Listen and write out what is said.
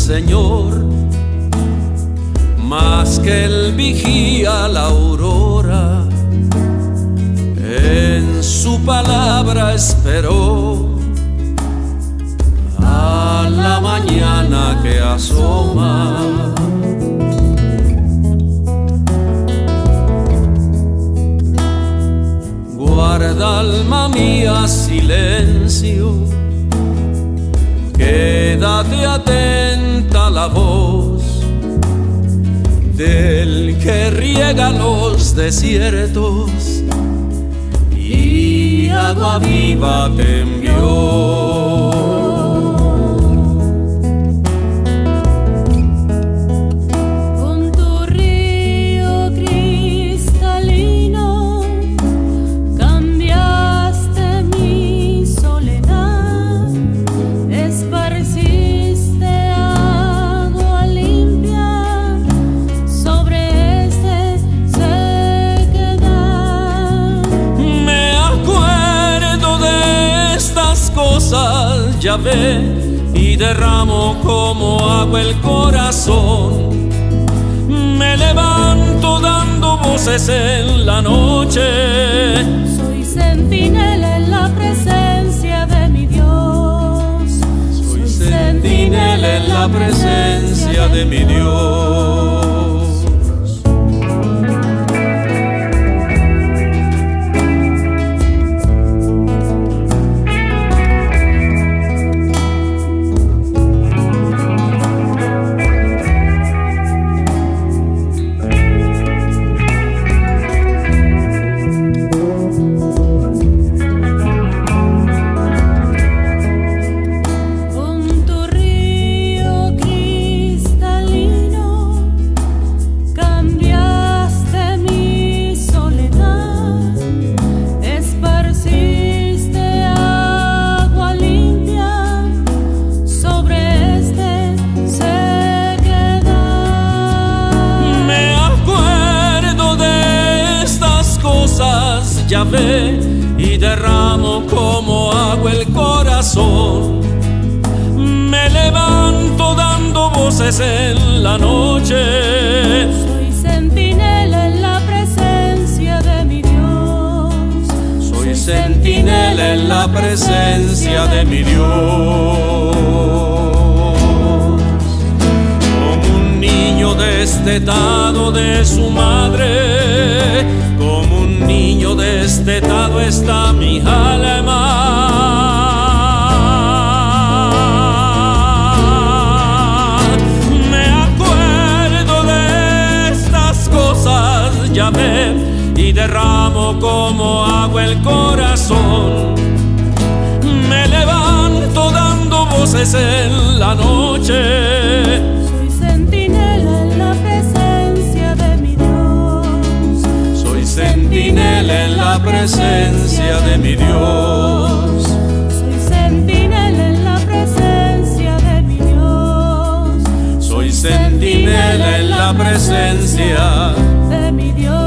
Señor, más que el vigía la aurora. En su palabra esperó a la mañana que asoma. Guarda, alma mía, silencio, quédate atenta a la voz del que riega los desiertos y agua viva te envió. Con tu río cristalino cambiaste mi soledad, esparciste agua limpia sobre este sequedad. Me acuerdo de estas cosas, Yahvé, y derramo como agua el corazón. Me levanto dando voces en la noche. Soy centinela en la presencia de mi Dios. Soy centinela en la presencia de mi Dios. Yahvé, y derramo como agua el corazón. Me levanto dando voces en la noche. Soy centinela en la presencia de mi Dios. Soy centinela en la presencia de mi Dios. Como un niño destetado de su madre, como un niño destetado está mi alma. Me acuerdo de estas cosas, Yahvé, y derramo como agua el corazón. Me levanto dando voces en la noche. Soy centinela en la presencia de mi Dios. Soy centinela en la presencia de mi Dios. Soy centinela en la presencia de mi Dios. Soy centinela en la presencia de mi Dios.